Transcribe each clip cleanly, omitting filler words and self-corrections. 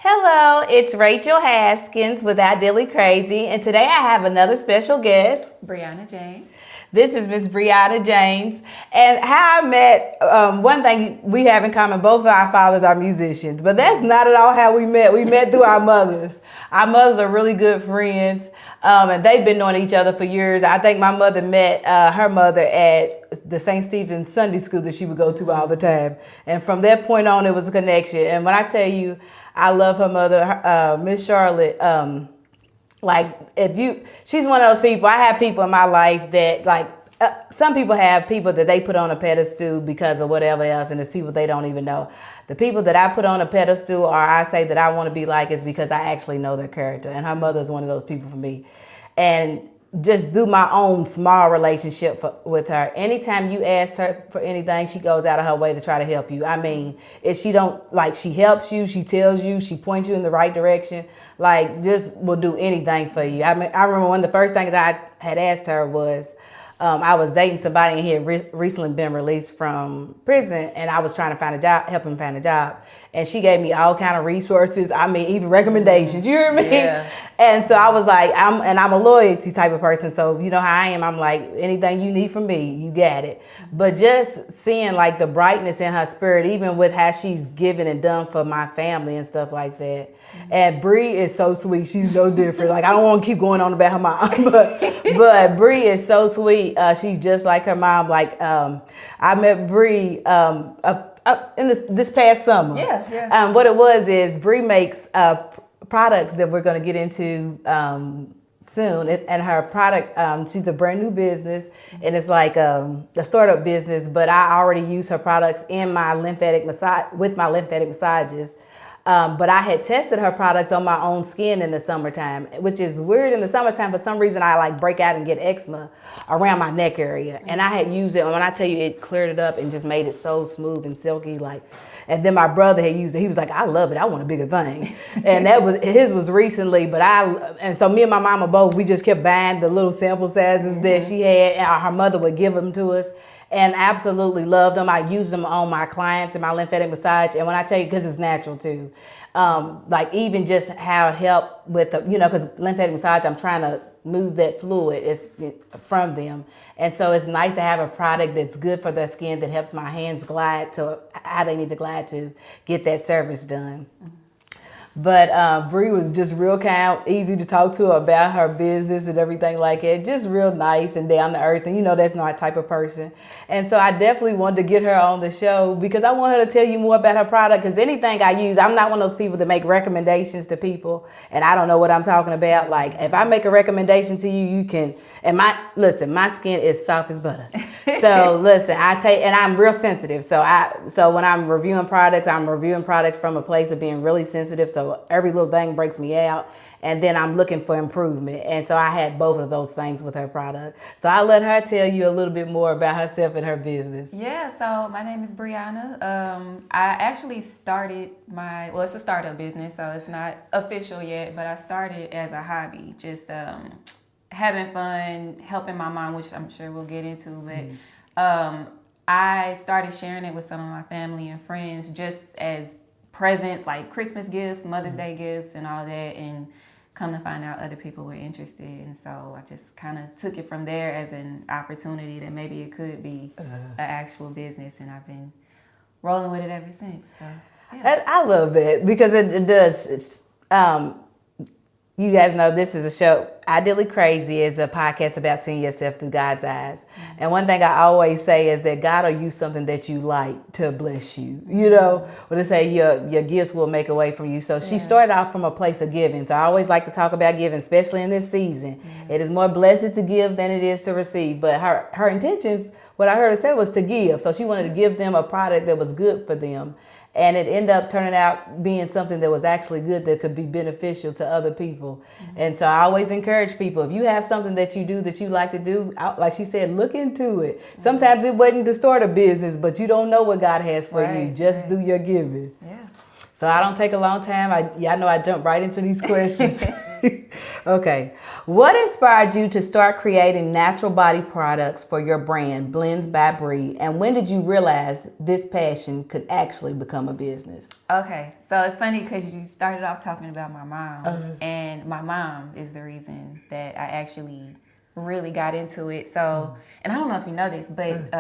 Hello, it's Rachel Haskins with Ideally Crazy, and today I have another special guest. Brionna James. This is Miss Brionna James, and how I met. One thing we have in common: both of our fathers are musicians, but that's not at all how we met. We met through our mothers. Our mothers are really good friends, and they've been knowing each other for years. I think my mother met her mother at the St. Stephen's Sunday school that she would go to all the time, and from that point on, it was a connection. And when I tell you, I love her mother, Miss Charlotte. She's one of those people. I have people in my life that some people have people that they put on a pedestal because of whatever else, and it's people they don't even know. The people that I put on a pedestal, or I say that I want to be like, is because I actually know their character. And her mother is one of those people for me. And just do my own small relationship with her. Anytime you ask her for anything, she goes out of her way to try to help you. I mean, if she don't, she helps you, she tells you, she points you in the right direction, just will do anything for you. I mean, I remember one of the first things that I had asked her was, I was dating somebody and he had recently been released from prison, and I was trying to find a job, help him find a job. And she gave me all kind of resources. I mean, even recommendations. You hear me? Yeah. And so I was like, I'm a loyalty type of person. So you know how I am. I'm like, anything you need from me, you got it. But just seeing the brightness in her spirit, even with how she's given and done for my family and stuff like that. And Bree is so sweet. She's no different. I don't want to keep going on about her mom, but Bree is so sweet. She's just like her mom. I met Bree in this past summer. Yeah. What it was is Bree makes products that we're going to get into soon. And her product, she's a brand new business, and it's a startup business. But I already use her products in my lymphatic massage with my lymphatic massages. But I had tested her products on my own skin in the summertime, which is weird in the summertime. For some reason, I break out and get eczema around my neck area. And I had used it, and when I tell you, it cleared it up and just made it so smooth and silky. And then my brother had used it. He was like, I love it. I want a bigger thing. And his was recently, and so me and my mama both, we just kept buying the little sample sizes that she had, and her mother would give them to us. And absolutely loved them. I use them on my clients in my lymphatic massage. And when I tell you, because it's natural too, even just how it helped with because lymphatic massage, I'm trying to move that fluid from them. And so it's nice to have a product that's good for their skin, that helps my hands glide to how they need to glide to get that service done. But Bree was just real kind, easy to talk to about her business and everything like that. Just real nice and down to earth. And that's not type of person. And so I definitely wanted to get her on the show because I want her to tell you more about her product. Because anything I use, I'm not one of those people that make recommendations to people and I don't know what I'm talking about. If I make a recommendation to you, you can. And my skin is soft as butter. So listen, and I'm real sensitive. So when I'm reviewing products from a place of being really sensitive. So every little thing breaks me out, and then I'm looking for improvement. And so I had both of those things with her product. So I'll let her tell you a little bit more about herself and her business. Yeah, so my name is Brionna. I actually started it's a startup business, so it's not official yet, but I started as a hobby, just having fun, helping my mom, which I'm sure we'll get into. But I started sharing it with some of my family and friends just as presents, like Christmas gifts, Mother's Day gifts, and all that, and come to find out other people were interested. And so I just kind of took it from there as an opportunity that maybe it could be an actual business, and I've been rolling with it ever since. So yeah. I love it because it does. You guys know this is a show. Ideally Crazy is a podcast about seeing yourself through God's eyes. Mm-hmm. And one thing I always say is that God will use something that you like to bless you. When they say your gifts will make a way from you. So she started off from a place of giving. So I always like to talk about giving, especially in this season. Mm-hmm. It is more blessed to give than it is to receive. But her intentions, what I heard her say, was to give. So she wanted to give them a product that was good for them. And it ended up turning out being something that was actually good, that could be beneficial to other people. Mm-hmm. And so I always encourage people, if you have something that you do that you like to do, like she said, look into it. Mm-hmm. Sometimes it wasn't to start a business, but you don't know what God has for you. Just do your giving. Yeah. So I don't take a long time. I know I jump right into these questions. Okay. What inspired you to start creating natural body products for your brand, Blends by Bree? And when did you realize this passion could actually become a business? Okay, so it's funny because you started off talking about my mom, and my mom is the reason that I actually really got into it. So, and I don't know if you know this, but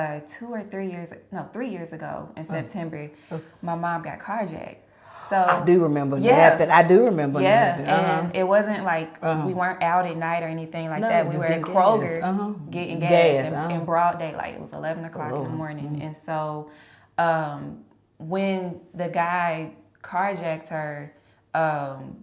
3 years ago in September, my mom got carjacked. So I do remember when that happened. I do remember when that happened. And it wasn't like we weren't out at night or anything like that. We were at Kroger getting gas in broad daylight. It was 11 o'clock in the morning. And so when the guy carjacked her,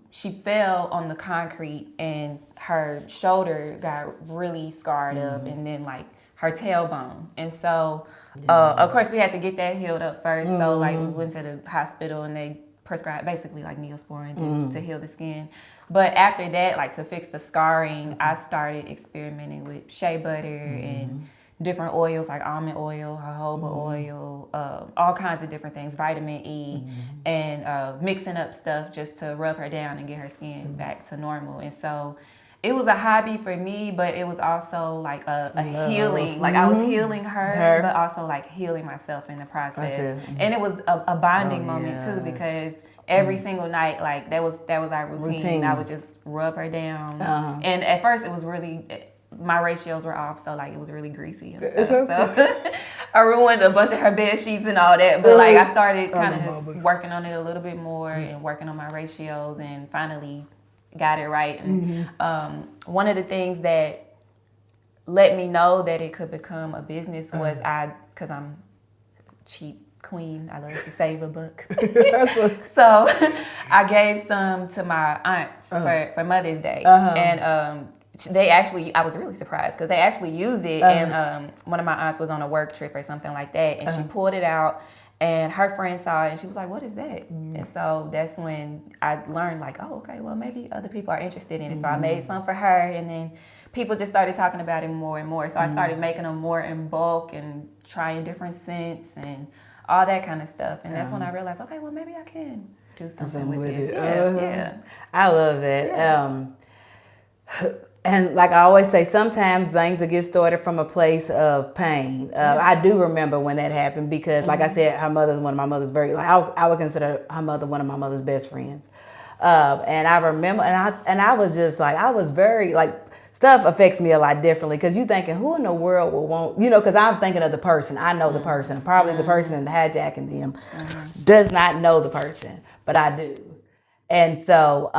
she fell on the concrete and her shoulder got really scarred up, and then like her tailbone. And so of course we had to get that healed up first. So like we went to the hospital and they prescribed basically like Neosporin to heal the skin. But after that, like to fix the scarring, I started experimenting with shea butter and different oils like almond oil, jojoba oil, all kinds of different things, vitamin E, and mixing up stuff just to rub her down and get her skin back to normal. And so it was a hobby for me, but it was also like a healing. Like I was healing her, but also like healing myself in the process. And it was a bonding moment too, because every single night, like that was our routine. I would just rub her down. And at first it was really, my ratios were off, so like it was really greasy and stuff. So I ruined a bunch of her bed sheets and all that. But like I started kind of just working on it a little bit more and working on my ratios, and finally got it right. And one of the things that let me know that it could become a business was because I'm cheap queen, I love to save a buck. So I gave some to my aunts for Mother's Day. And they actually, I was really surprised because they actually used it. And one of my aunts was on a work trip or something like that, and she pulled it out. And her friend saw it and she was like, what is that? And so that's when I learned like, oh, okay, well, maybe other people are interested in it. So I made some for her, and then people just started talking about it more and more. So I started making them more in bulk and trying different scents and all that kind of stuff. And that's when I realized, okay, well, maybe I can do something with this. Yeah. I love that. And like I always say, sometimes things will get started from a place of pain. I do remember when that happened because, like I said, her mother's one of my mother's I would consider her mother one of my mother's best friends. And I remember, and I was just like, I was very like, stuff affects me a lot differently because you thinking, who in the world will want, because I'm thinking of the person. I know the person. Probably the person hijacking them does not know the person, but I do. And so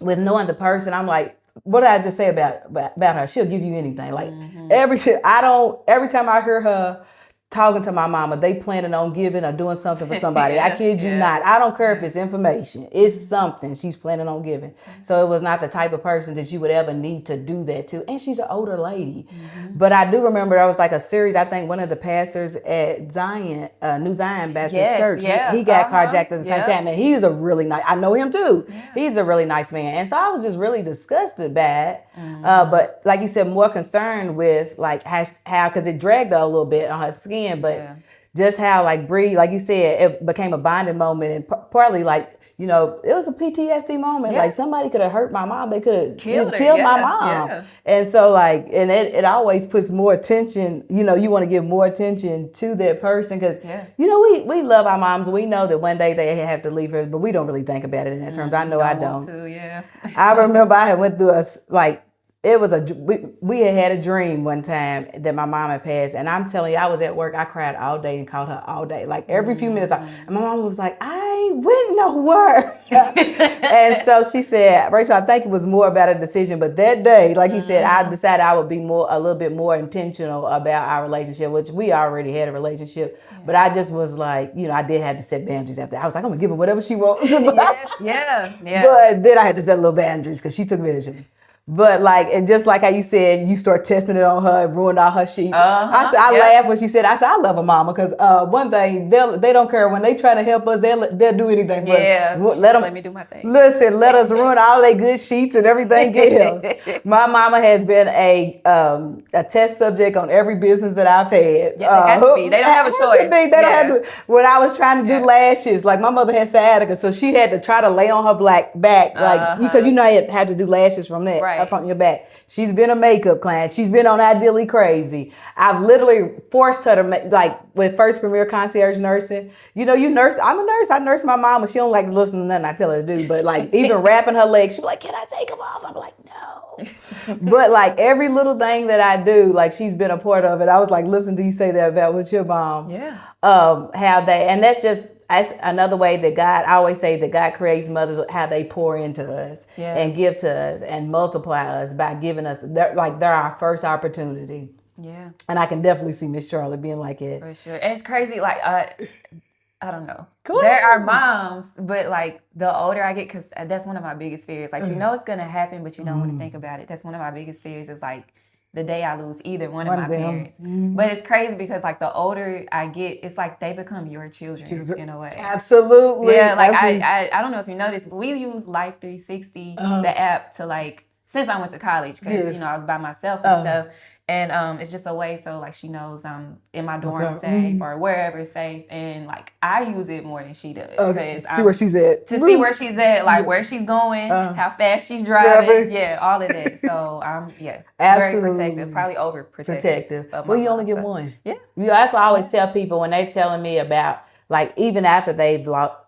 with knowing the person, I'm like, what did I just say about her? She'll give you anything. Like every time I hear her talking to my mama, they planning on giving or doing something for somebody. I kid you not. I don't care if it's information. It's something she's planning on giving. So it was not the type of person that you would ever need to do that to. And she's an older lady. But I do remember there was like a series, I think one of the pastors at Zion, New Zion Baptist Church, he got carjacked at the same time. And he's a really nice, I know him too. He's a really nice man. And so I was just really disgusted by it. But like you said, more concerned with like how, because it dragged her a little bit on her skin. But just how like Bree, like you said, it became a bonding moment, and partly like, it was a PTSD moment. Like somebody could have hurt my mom. They could have killed my mom. And so like, and it always puts more attention, you want to give more attention to that person because, we love our moms. We know that one day they have to leave her, but we don't really think about it in that terms. I know I don't. I remember I had went through we had a dream one time that my mom had passed, and I'm telling you, I was at work, I cried all day and called her all day, like every few minutes. And my mom was like, I went nowhere. And so she said, Rachel, I think it was more about a decision, but that day, like you said, I decided I would be a little bit more intentional about our relationship, which we already had a relationship, but I just was like, I did have to set boundaries after. I was like, I'm gonna give her whatever she wants. But then I had to set little boundaries because she took advantage of me. But like, and just like how you said, you start testing it on her and ruined all her sheets. I laughed when she said, I said, I love a mama because one thing, they don't care when they try to help us, they'll do anything for us. Let me do my thing. Listen, let us ruin all their good sheets and everything else. My mama has been a test subject on every business that I've had. Yeah, they have to be. They don't have a choice. They don't have to. When I was trying to do lashes, like my mother had sciatica, so she had to try to lay on her black back, like because you know you had to do lashes from that. Right. From your back. She's been a makeup client. She's been on Ideally Crazy. I've literally forced her to make, like with First Premier Concierge Nursing. You know, you nurse. I'm a nurse. I nurse my mom, and she don't like listen to nothing I tell her to do. But like even wrapping her legs, she's like, "Can I take them off?" I'm like, "No." But like every little thing that I do, like she's been a part of it. I was like, "Listen, do you say that about with your mom?" Yeah. How they, and that's another way that God, I always say that God creates mothers, how they pour into us and give to us and multiply us by giving us, they're our first opportunity. Yeah. And I can definitely see Miss Charlotte being like it. For sure. And it's crazy. Like, I don't know. There are moms, but like the older I get, because that's one of my biggest fears. Like, you know it's going to happen, but you don't want to think about it. That's one of my biggest fears is like, the day I lose either one of my parents. But it's crazy because like the older I get, it's like they become your children in a way. Absolutely. Yeah, like I don't know if you know this, but we use Life 360, the app, to like, since I went to college, because you know I was by myself and stuff. And it's just a way so like she knows I'm in my dorm safe or wherever safe, and like I use it more than she does. See where she's at. To see where she's at, like where she's going, how fast she's driving, all of that. So I'm very protective, probably overprotective. Well, you only get one. Yeah. That's why I always tell people when they telling me about like even after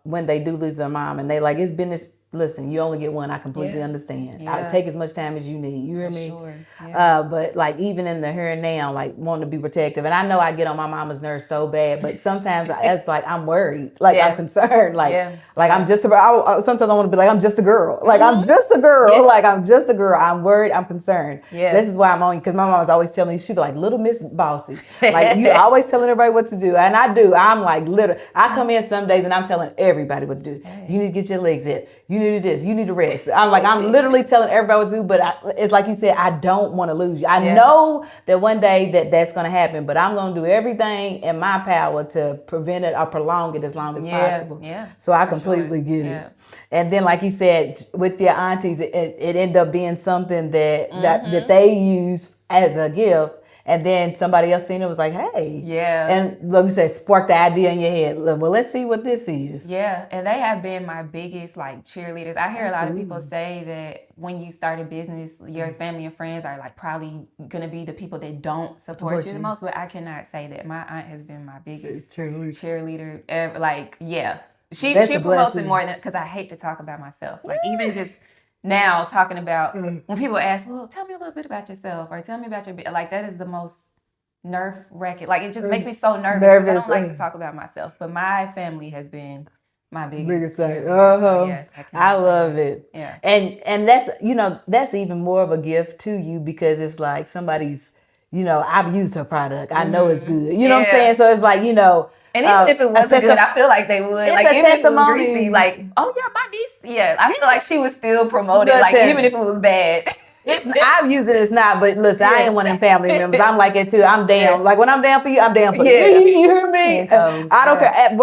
when they do lose their mom and they like it's been this. Listen, you only get one. I completely understand. Yeah. I'll take as much time as you need. You hear me? Sure. Yeah. But like even in the here and now, like wanting to be protective. And I know I get on my mama's nerves so bad, but sometimes it's like I'm worried. Like I'm concerned. Like I'm just sometimes I want to be like, I'm just a girl. Like I'm just a girl. Yeah. Like I'm just a girl. I'm worried. I'm concerned. Yeah. This is why I'm on, because my mom was always telling me, she'd be like, little Miss Bossy. Like you always telling everybody what to do. And I do. I'm like literally, I come in some days and I'm telling everybody what to do. Hey. You need to get your legs in. You need to do this. You need to rest. I'm literally telling everybody what to do, but it's like you said, I don't want to lose you. I know that one day that's going to happen, but I'm going to do everything in my power to prevent it or prolong it as long as possible. Yeah. So I completely get it. And then, like you said, with your aunties, it ended up being something that they use as a gift. And then somebody else seen it was like, hey. Yeah. And like you said, sparked the idea in your head. Well, let's see what this is. Yeah. And they have been my biggest like cheerleaders. I hear a lot of people say that when you start a business, your family and friends are like probably going to be the people that don't support you the most. But I cannot say that. My aunt has been my biggest cheerleader ever. Like, she promotes it more than, because I hate to talk about myself. Like even just now talking about when people ask, well, tell me a little bit about yourself or tell me about your, like that is the most nerve-wracking. Like it just makes me so nervous. I don't like to talk about myself, but my family has been my biggest thing. I love it. Yeah. And that's, that's even more of a gift to you because it's like somebody's, I've used her product. I know it's good. You know what I'm saying? So it's like, and even if it wasn't good, I feel like they would. It's like a even testimony. If it was greasy, like, oh yeah, my niece. I feel like she was still promoted. Like even if it was bad. I've used it, it's not, but listen, I ain't one of them family members. I'm like it too. I'm down. Like when I'm down for you, I'm down for you. You hear me? I don't care.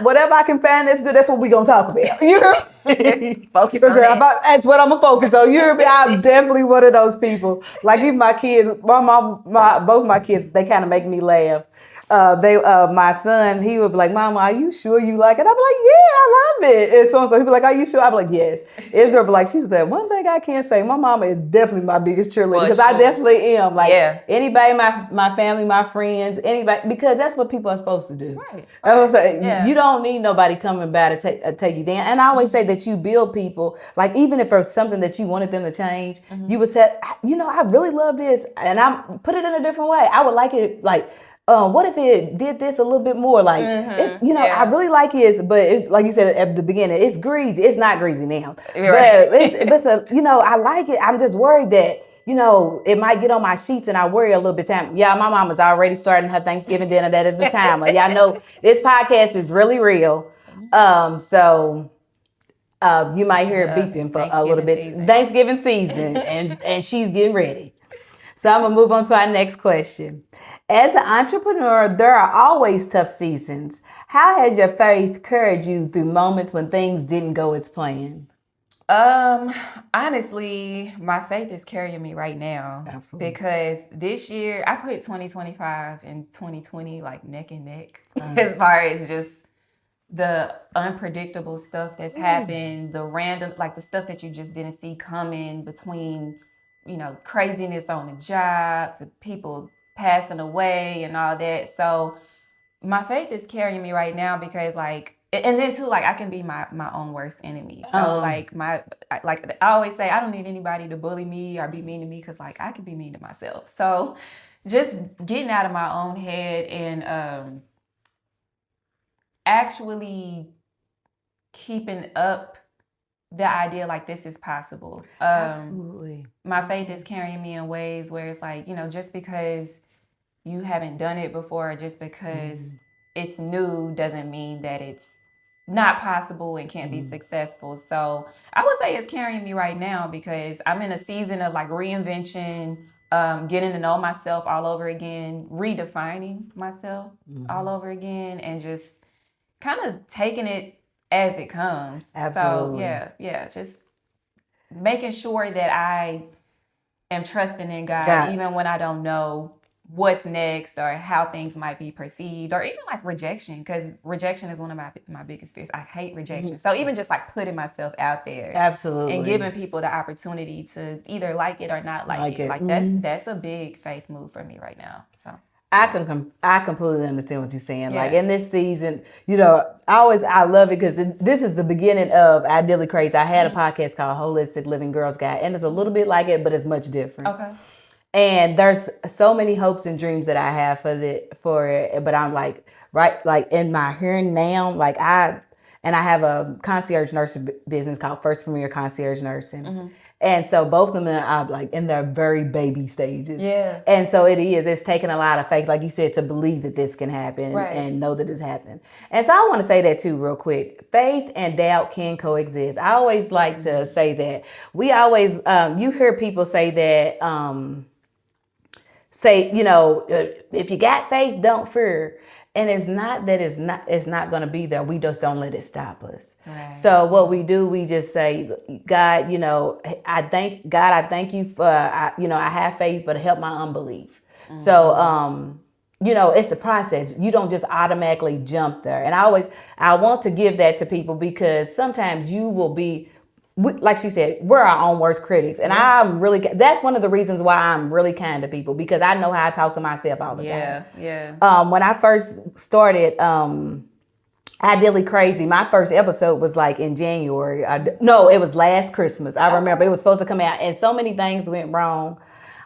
Whatever I can find that's good, that's what we gonna talk about. You hear me? Focus on that. That's what I'm gonna focus on. You hear me? I'm definitely one of those people. Like even my kids, both my kids, they kind of make me laugh. My son, he would be like, Mama, are you sure you like it? I'd be like, yeah, I love it. And so he'd be like, are you sure? I'd be like, yes. Israel would be like, she's that one thing I can't say. My mama is definitely my biggest cheerleader because I definitely am. Like anybody, my family, my friends, anybody, because that's what people are supposed to do. Right. I was say, you don't need nobody coming by to take you down. And I always say that you build people, like even if there's something that you wanted them to change, you would say, I really love this. And I put it in a different way. I would like it like, what if it did this a little bit more? Like, I really like it, but like you said at the beginning, it's greasy. It's not greasy now, but it's I like it. I'm just worried that, it might get on my sheets and I worry a little bit time. Yeah, my mama's already starting her Thanksgiving dinner. That is the timer. Y'all know this podcast is really real. So You might hear it beeping for a little bit. Season. Thanksgiving season, and she's getting ready. So I'm gonna move on to our next question. As an entrepreneur, there are always tough seasons. How has your faith carried you through moments when things didn't go as planned? Honestly, my faith is carrying me right now. Absolutely. Because this year I put 2025 and 2020 like neck and neck as far as just the unpredictable stuff that's happened, the random, like the stuff that you just didn't see coming between, craziness on the job to people passing away and all that. So my faith is carrying me right now because and then too, I can be my own worst enemy. So I always say, I don't need anybody to bully me or be mean to me because I can be mean to myself. So just getting out of my own head and actually keeping up the idea this is possible. Absolutely. My faith is carrying me in ways where it's just because you haven't done it before, or just because it's new doesn't mean that it's not possible and can't be successful. So I would say it's carrying me right now because I'm in a season of reinvention, getting to know myself all over again, redefining myself all over again, and just kind of taking it as it comes. Absolutely. So yeah, just making sure that I am trusting in God, even when I don't know what's next or how things might be perceived, or even rejection, because rejection is one of my biggest fears. I hate rejection. So even just putting myself out there, absolutely, and giving people the opportunity to either like it or not like it. That's a big faith move for me right now. So I completely understand what you're saying. Yeah. In this season, I love it because this is the beginning of Ideally Crazy. I had a podcast called Holistic Living Girls Guide, and it's a little bit like it, but it's much different. Okay. And there's so many hopes and dreams that I have for it, but I'm in my here and now, I have a concierge nursing business called First Premier Concierge Nursing. And so both of them are in their very baby stages. Yeah. And so it's taking a lot of faith, like you said, to believe that this can happen and know that it's happening. And so I want to say that too real quick. Faith and doubt can coexist. I always like to say that. We always, you hear people say that, if you got faith, don't fear. And it's not that it's not going to be there. We just don't let it stop us. Right. So what we do, we just say, God, I thank you for, I have faith, but help my unbelief. So, it's a process. You don't just automatically jump there. And I want to give that to people because sometimes you will be, like she said, we're our own worst critics. And that's one of the reasons why I'm really kind to people, because I know how I talk to myself all the time. Yeah. When I first started Ideally Crazy, my first episode was in January. It was last Christmas. I remember it was supposed to come out and so many things went wrong.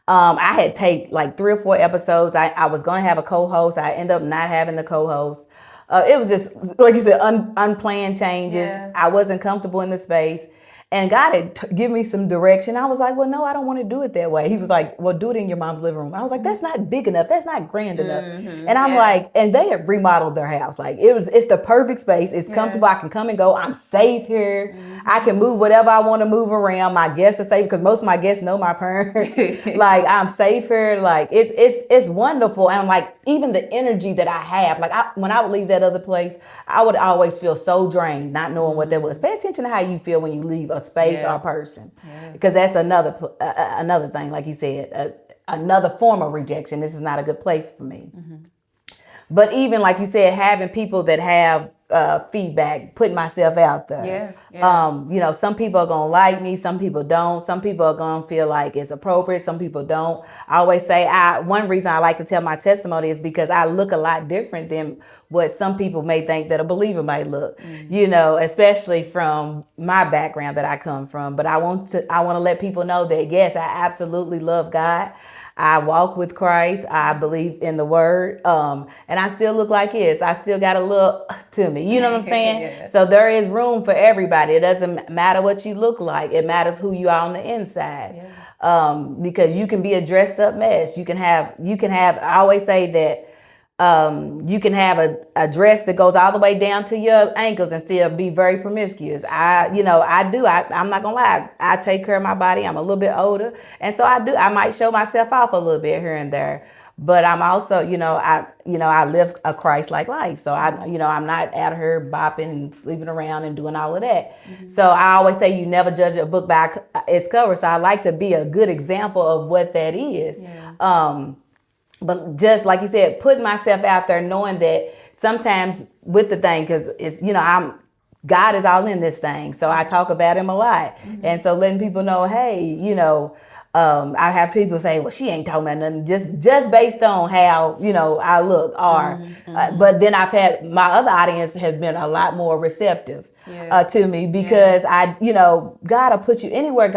I had taped 3 or 4 episodes. I was going to have a co-host. I ended up not having the co-host. It was just, like you said, unplanned changes. Yeah. I wasn't comfortable in the space. And God had given me some direction. I was like, well, no, I don't want to do it that way. He was like, well, do it in your mom's living room. I was like, that's not big enough. That's not grand enough. And I'm and they had remodeled their house. It's the perfect space. It's comfortable. I can come and go. I'm safe here. I can move whatever I want to move around. My guests are safe because most of my guests know my parents. I'm safe here. It's wonderful. And even the energy that I have, when I would leave that other place, I would always feel so drained, not knowing what that was. Pay attention to how you feel when you leave a space or a person, because that's another thing, like you said, another form of rejection. This is not a good place for me. But even like you said, having people that have feedback, putting myself out there. Some people are gonna like me, some people don't. Some people are gonna feel like it's appropriate, some people don't. I always say one reason I like to tell my testimony is because I look a lot different than what some people may think that a believer might look. Especially from my background that I come from. But I want to let people know that yes, I absolutely love God. I walk with Christ. I believe in the word. And I still look like this. I still got a look to me. You know what I'm saying? So there is room for everybody. It doesn't matter what you look like. It matters who you are on the inside. Because you can be a dressed up mess. You can have, I always say that You can have a dress that goes all the way down to your ankles and still be very promiscuous. I'm not gonna lie. I take care of my body. I'm a little bit older. And so I might show myself off a little bit here and there. But I'm also, I live a Christ-like life. So I'm not out here bopping and sleeping around and doing all of that. Mm-hmm. So I always say you never judge a book by its cover. So I like to be a good example of what that is. Yeah. But just like you said, putting myself out there, knowing that sometimes with the thing, because God is all in this thing. So I talk about him a lot. Mm-hmm. And so letting people know, hey, I have people say, well, she ain't talking about nothing, just based on how, I look or, mm-hmm. But then I've had my other audience has been a lot more receptive to me because God will put you anywhere.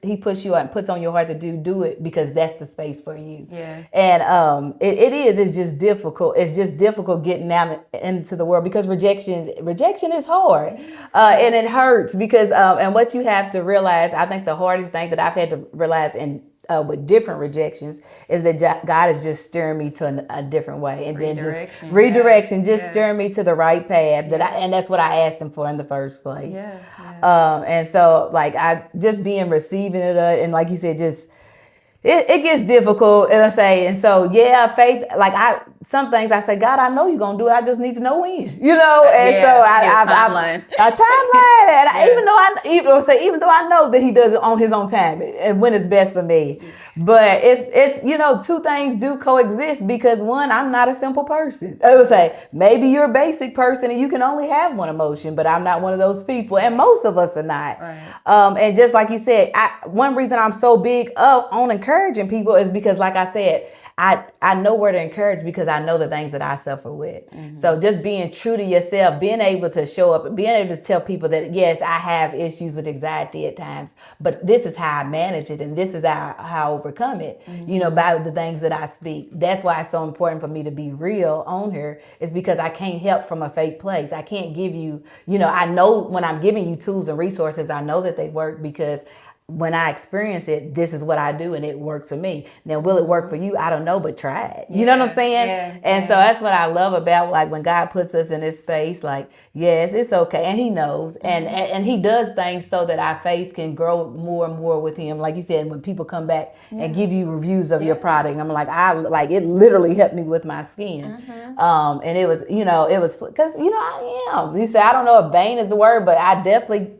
He puts you and puts on your heart to do it because that's the space for you. Yeah. And it's just difficult. It's just difficult getting out into the world because rejection is hard and it hurts because, and what you have to realize, I think the hardest thing that I've had to realize with different rejections is that God is just steering me to a different way and then just redirection, steering me to the right path and that's what I asked him for in the first place. Yeah. And so like I just being receiving it and like you said, just it gets difficult, and I say, and so faith. Like some things I say, God, I know you're gonna do it. I just need to know when, And so a timeline, and even though I know that He does it on His own time and when it's best for me, but it's two things do coexist because one, I'm not a simple person. I would say maybe you're a basic person and you can only have one emotion, but I'm not one of those people, and most of us are not. Right. And just like you said, one reason I'm so big on encouraging people is because, like I said, I know where to encourage because I know the things that I suffer with. Mm-hmm. So just being true to yourself, being able to show up, being able to tell people that, yes, I have issues with anxiety at times, but this is how I manage it and this is how I overcome it, by the things that I speak. That's why it's so important for me to be real on here is because I can't help from a fake place. I can't give you, I know when I'm giving you tools and resources, I know that they work because when I experience it, this is what I do and it works for me. Now, will it work for you? I don't know, but try it. You know what I'm saying? Yeah, and so that's what I love about like when God puts us in this space, like, yes, it's okay. And He knows. And He does things so that our faith can grow more and more with Him. Like you said, when people come back and give you reviews of your product, I'm like, it literally helped me with my skin. Mm-hmm. And it was, because, I am. You say, I don't know if vain is the word, but I definitely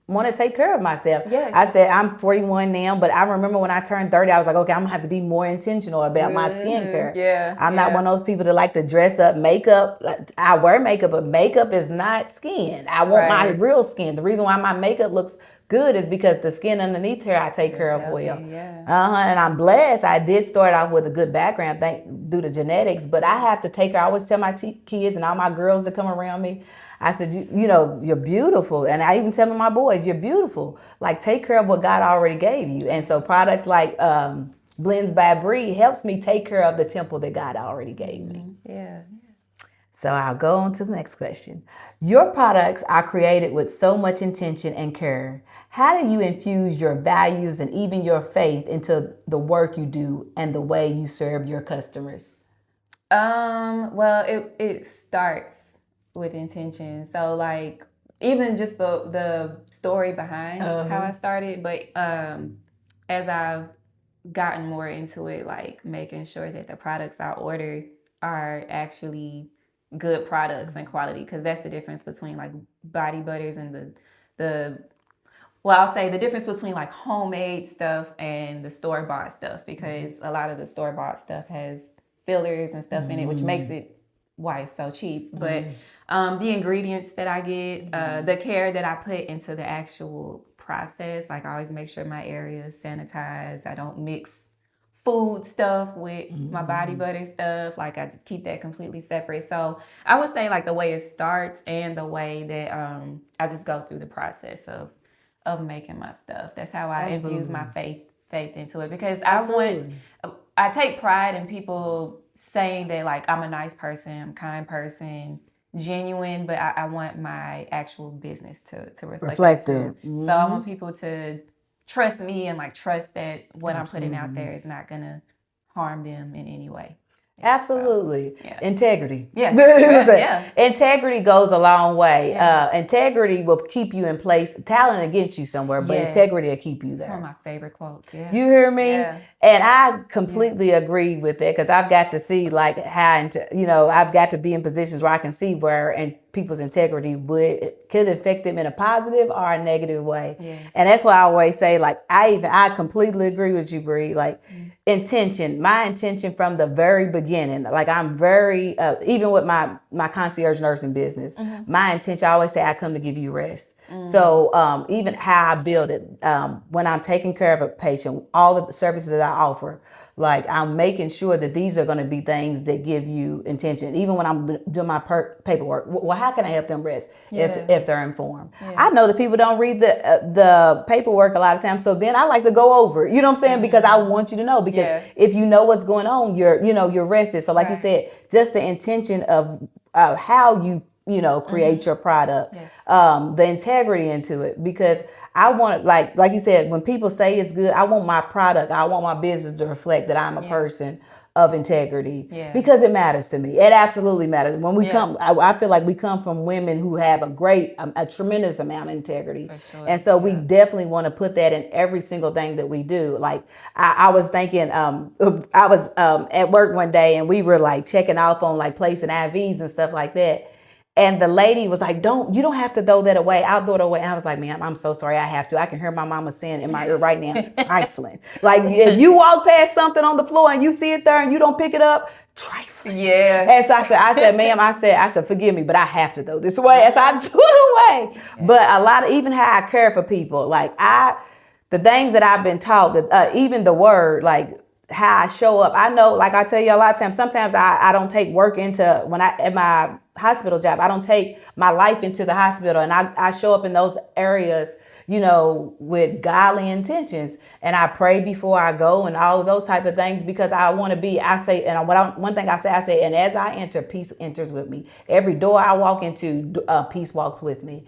want to take care of myself. Yes. I said I'm 41 now, but I remember when I turned 30, I was like, okay, I'm gonna have to be more intentional about my skincare. Yeah. I'm not one of those people that like to dress up. Makeup, I wear makeup, but makeup is not skin. I want my real skin. The reason why my makeup looks good is because the skin underneath here I take care of well. Yeah. And I'm blessed. I did start off with a good background due to genetics, but I have to take care. I always tell my kids and all my girls that come around me, I said, you're beautiful. And I even tell my boys, you're beautiful. Like, take care of what God already gave you. And so products like Blends by Bree helps me take care of the temple that God already gave me. Yeah. So I'll go on to the next question. Your products are created with so much intention and care. How do you infuse your values and even your faith into the work you do and the way you serve your customers? Well, it starts with intention. So like even just the story behind how I started, but as I've gotten more into it, like making sure that the products I order are actually good products and quality, because that's the difference between like body butters and I'll say the difference between like homemade stuff and the store-bought stuff, because a lot of the store-bought stuff has fillers and stuff in it, which makes it why it's so cheap. But the ingredients that I get, the care that I put into the actual process, like I always make sure my area is sanitized. I don't mix food stuff with my body butter stuff. Like I just keep that completely separate. So I would say like the way it starts and the way that I just go through the process of making my stuff. That's how I infuse my faith into it, because I take pride in people saying that like I'm a nice person, I'm a kind person, genuine, but I want my actual business to reflect that. Mm-hmm. So I want people to trust me and like trust that what I'm putting out there is not gonna harm them in any way. Absolutely. So, yeah. Integrity. Yeah. Yeah. Integrity goes a long way. Yeah. Integrity will keep you in place. Talent will get you somewhere, but integrity will keep you there. That's one of my favorite quotes. Yeah. You hear me? Yeah. And I completely agree with that because I've got to see like how, I've got to be in positions where I can see where and people's integrity could affect them in a positive or a negative way. Yes. And that's why I always say, like, I completely agree with you, Bree. Like, intention, my intention from the very beginning, like I'm very, even with my concierge nursing business, my intention, I always say I come to give you rest. So even how I build it, when I'm taking care of a patient, all the services that I offer, like I'm making sure that these are going to be things that give you intention. Even when I'm doing my paperwork, well, how can I help them rest if they're informed? I know that people don't read the paperwork a lot of times, so then I like to go over it. You know what I'm saying? Because I want you to know. Because if you know what's going on, you're rested. So like you said, just the intention of how you create your product, the integrity into it, because I want, like you said, when people say it's good, I want my product, I want my business to reflect that I'm a person of integrity, because it matters to me. It absolutely matters. When we come, I feel like we come from women who have a tremendous amount of integrity. And so we definitely want to put that in every single thing that we do. Like I was thinking, I was at work one day and we were like checking off on like placing IVs and stuff like that. And the lady was like, you don't have to throw that away. I'll throw it away. And I was like, ma'am, I'm so sorry. I have to. I can hear my mama saying in my ear right now, trifling. Like if you walk past something on the floor and you see it there and you don't pick it up, trifling. Yeah. And so I said, ma'am, I said, forgive me, but I have to throw this away. And so I threw it away. But a lot of, even how I care for people, like the things that I've been taught, that even the word, like, how I show up. I know, like I tell you a lot of times, sometimes I don't take work into at my hospital job, I don't take my life into the hospital, and I show up in those areas, with godly intentions, and I pray before I go and all of those type of things, because I want to be, one thing I say, and as I enter, peace enters with me. Every door I walk into, peace walks with me,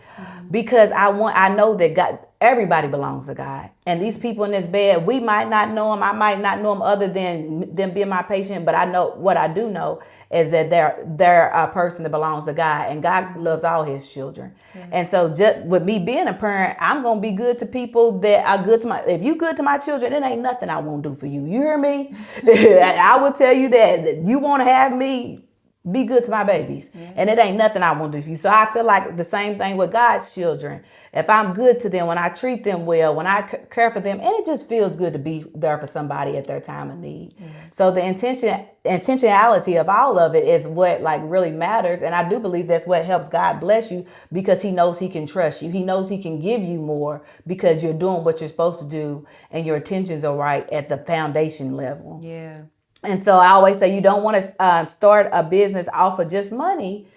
because I know that God, everybody belongs to God. And these people in this bed, we might not know them. I might not know them other than them being my patient. But I know what I do know is that they're a person that belongs to God, and God loves all his children. And so just with me being a parent, I'm going to be good to people that are good to if you good to my children, it ain't nothing I won't do for you. You hear me? I will tell you that you want to have me, be good to my babies. And it ain't nothing I won't do for you. So I feel like the same thing with God's children. If I'm good to them, when I treat them well, when I care for them, and it just feels good to be there for somebody at their time of need. So the intentionality of all of it is what like really matters. And I do believe that's what helps God bless you, because he knows he can trust you. He knows he can give you more because you're doing what you're supposed to do and your intentions are right at the foundation level. Yeah. And so I always say, you don't want to start a business off of just money,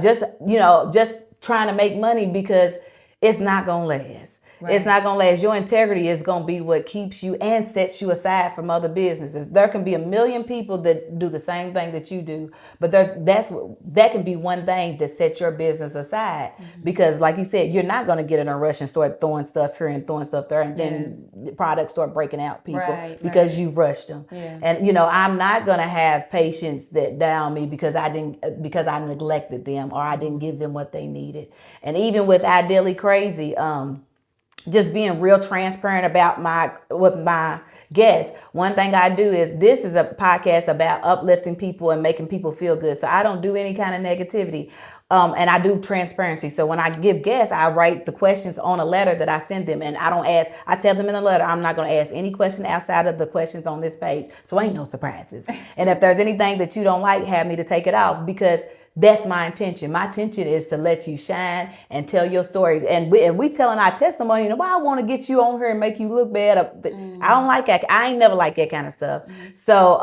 just trying to make money, because it's not going to last. Right. It's not going to last. Your integrity is going to be what keeps you and sets you aside from other businesses. There can be a million people that do the same thing that you do, but that can be one thing that sets your business aside. Because like you said, you're not going to get in a rush and start throwing stuff here and throwing stuff there, and then the products start breaking out people because you've rushed them. And I'm not going to have patients that down me because I neglected them or I didn't give them what they needed. And even with Ideally Crazy, just being real transparent about with my guests. One thing I do is, this is a podcast about uplifting people and making people feel good. So I don't do any kind of negativity. And I do transparency. So when I give guests, I write the questions on a letter that I send them. And I tell them in the letter, I'm not going to ask any question outside of the questions on this page. So ain't no surprises. And if there's anything that you don't like, have me to take it off, because that's my intention. My intention is to let you shine and tell your story. And we telling our testimony, I want to get you on here and make you look bad. But I don't like that. I ain't never like that kind of stuff. So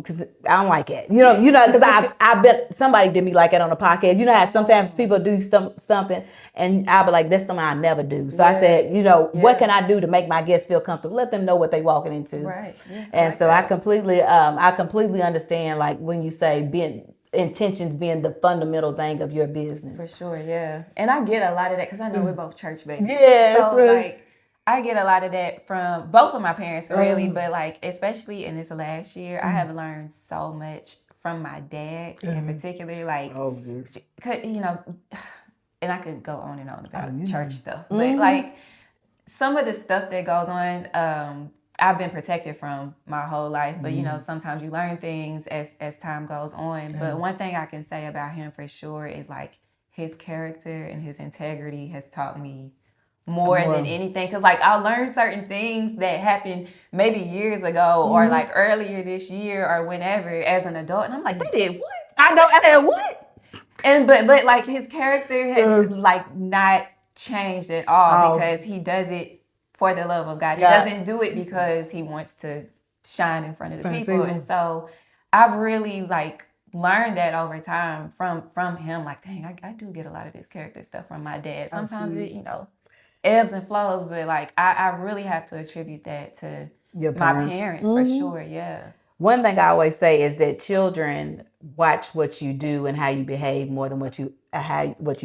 cause I don't like it. Because I bet somebody did me like that on the podcast. You know how sometimes people do something and I'll be like, that's something I never do. So I said, what can I do to make my guests feel comfortable? Let them know what they walking into. Right. Yeah, and so I completely understand, like when you say intentions being the fundamental thing of your business. For sure, yeah. And I get a lot of that because I know we're both church-based. Yes. So, like, I get a lot of that from both of my parents, really. But, like, especially in this last year, I have learned so much from my dad in particular. Like, you know, and I could go on and on about church stuff, but like some of the stuff that goes on, I've been protected from my whole life, but you know, sometimes you learn things as time goes on. But one thing I can say about him for sure is like his character and his integrity has taught me more than anything. Because like I learned certain things that happened maybe years ago or like earlier this year or whenever as an adult, and I'm like, they did what? I know. I said what? And but like his character has like not changed at all because he does it for the love of God. He doesn't do it because he wants to shine in front of the people. And so I've really like learned that over time from him. Like, dang, I do get a lot of this character stuff from my dad. Sometimes it, you know, ebbs and flows, but like I really have to attribute that to my parents for sure. Yeah. One thing I always say is that children watch what you do and how you behave more than what you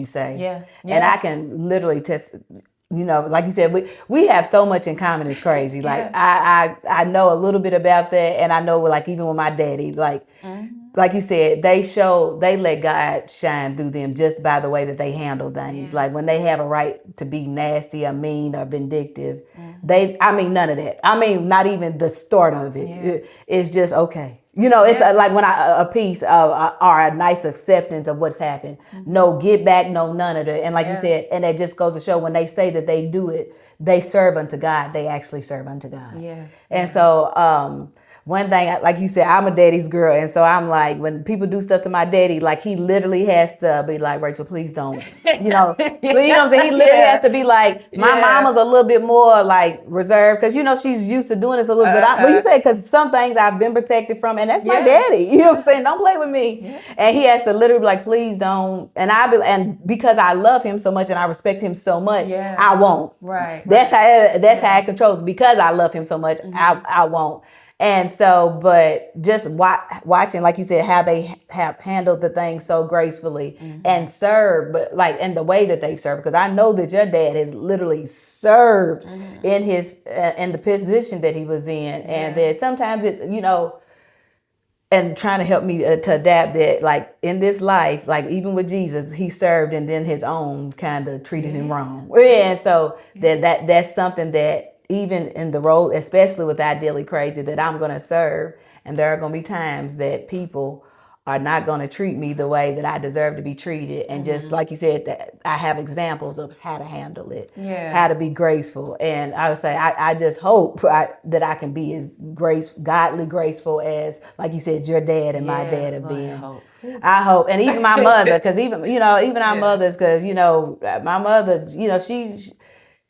say. Yeah. And I can literally test. You know, like you said, we have so much in common. It's crazy. Like I know a little bit about that, and I know like even with my daddy, like you said, they let God shine through them just by the way that they handle things. Like when they have a right to be nasty or mean or vindictive, none of that. I mean, not even the start of it. It's just okay. You know, it's like when a piece of or a nice acceptance of what's happened. No get back, no none of that. And like you said, and it just goes to show when they say that they do it, they serve unto God. They actually serve unto God. Yeah. And so one thing, like you said, I'm a daddy's girl. And so I'm like, when people do stuff to my daddy, like he literally has to be like, Rachel, please don't, you know, you know what I'm saying? He literally has to be like, my mama's a little bit more like reserved because, you know, she's used to doing this a little bit. Well, you say, because some things I've been protected from, and that's my daddy. You know what I'm saying? Don't play with me. And he has to literally be like, please don't. And because I love him so much and I respect him so much, I won't. Right. That's how it controls. Because I love him so much, I won't. And so, but just watching, like you said, how they have handled the thing so gracefully and served, but like in the way that they serve, because I know that your dad has literally served in his in the position that he was in, and that sometimes it, you know, and trying to help me to adapt that, like in this life, like even with Jesus, he served, and then his own kind of treated him wrong, and so that's something that. Even in the role, especially with Ideally Crazy, that I'm going to serve. And there are going to be times that people are not going to treat me the way that I deserve to be treated. And just like you said, that I have examples of how to handle it, how to be graceful. And I would say, I just hope that I can be as godly graceful as, like you said, your dad and my dad have been. I hope. And even my mother, because even our mothers, because, you know, my mother, you know,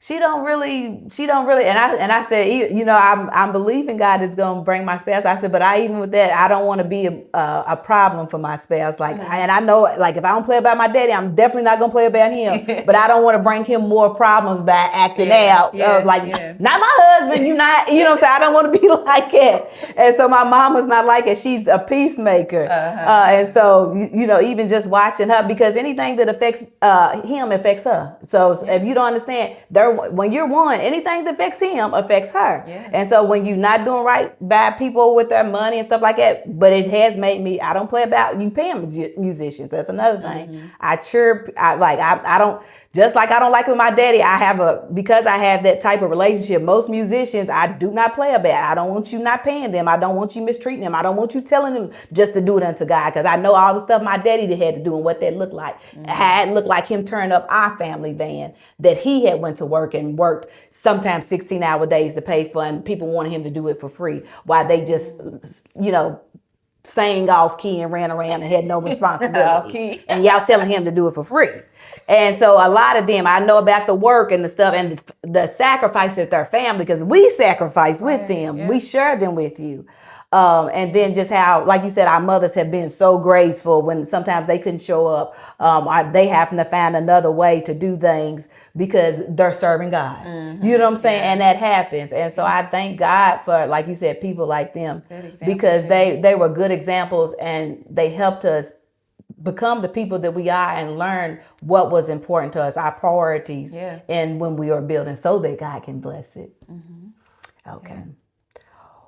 she don't really, and I said, you know, I'm believing God is going to bring my spouse. I said, but even with that, I don't want to be a problem for my spouse. Like, and I know, like, if I don't play about my daddy, I'm definitely not going to play about him. But I don't want to bring him more problems by acting out. Not my husband, you know what I'm saying? I don't want to be like that. And so my mom was not like it. She's a peacemaker. And so, you know, even just watching her, because anything that affects him affects her. So if you don't understand, when you're one, anything that affects him affects her. And so when you're not doing right by people with their money and stuff like that, but it has made me, I don't play about you paying musicians. That's another thing. I don't, just like I don't like with my daddy, because I have that type of relationship, most musicians, I do not play about. I don't want you not paying them. I don't want you mistreating them. I don't want you telling them just to do it unto God, because I know all the stuff my daddy had to do and what that looked like. Had looked like him turning up our family van that he had went to work and worked sometimes 16-hour days to pay for, and people wanted him to do it for free while they just, you know, sang off key and ran around and had no responsibility. And y'all telling him to do it for free. And so a lot of them, I know about the work and the stuff and the sacrifice that their family, because we sacrifice with them. We share them with you. And then just how, like you said, our mothers have been so graceful when sometimes they couldn't show up. They having to find another way to do things because they're serving God. You know what I'm saying? And that happens. And so I thank God for, like you said, people like them, because they were good examples and they helped us become the people that we are and learn what was important to us, our priorities, and when we are building, so that God can bless it. Okay.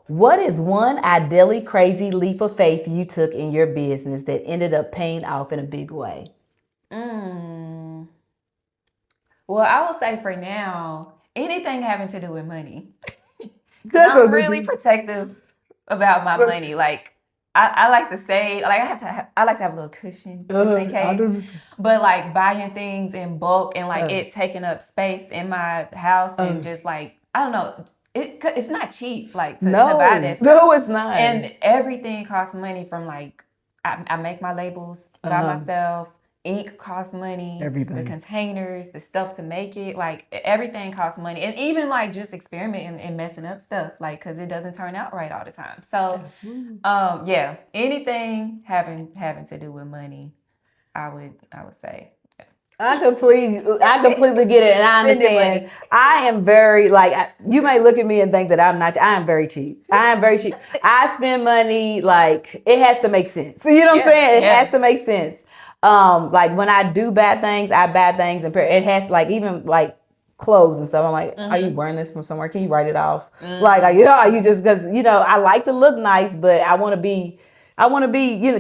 What is one ideally crazy leap of faith you took in your business that ended up paying off in a big way? Mm. Well, I will say for now, anything having to do with money. Because I'm really protective about my money. Like, I like to say, like, I like to have a little cushion just in case. But like buying things in bulk and like it taking up space in my house and just like, I don't know. It's not cheap, like to buy this. No, it's not. And everything costs money from like, I make my labels by myself. Ink costs money. Everything. The containers, the stuff to make it, like everything costs money. And even like just experimenting and messing up stuff, like because it doesn't turn out right all the time. So, yeah, anything having to do with money, I would say. I completely get it, and I understand. I am very you may look at me and think that I'm not. I am very cheap. I spend money like it has to make sense. You know what I'm saying? It has to make sense. Like when I do bad things, I buy things and it has like even like clothes and stuff. I'm like, are you wearing this from somewhere? Can you write it off? Like, are you just because I like to look nice, but I want to be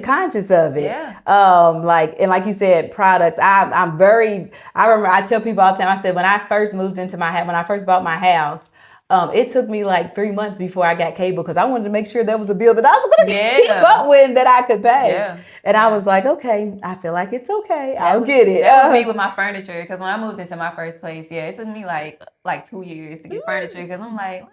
conscious of it. Yeah. Like you said, products. I remember I tell people all the time. I said when I first moved into when I first bought my house. It took me like 3 months before I got cable because I wanted to make sure there was a bill that I was going to keep up with and that I could pay. Yeah. And I was like, okay, I feel like it's okay. I'll get it. That was me with my furniture because when I moved into my first place, it took me like 2 years to get furniture because I'm like,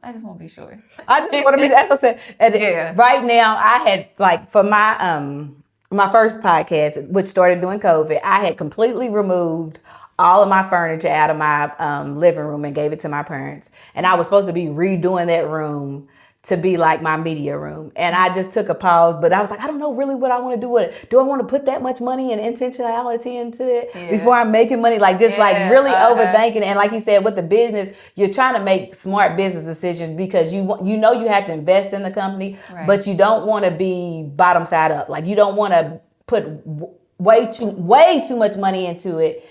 I just want to be sure. I just want to be. That's what I said. And right now, I had like for my first podcast, which started during COVID, I had completely removed all of my furniture out of my living room and gave it to my parents. And I was supposed to be redoing that room to be like my media room. And I just took a pause, but I was like, I don't know really what I want to do with it. Do I want to put that much money and intentionality into it before I'm making money? Like just like really overthinking. And like you said, with the business, you're trying to make smart business decisions because you know you have to invest in the company, but you don't want to be bottom side up. Like you don't want to put way too much money into it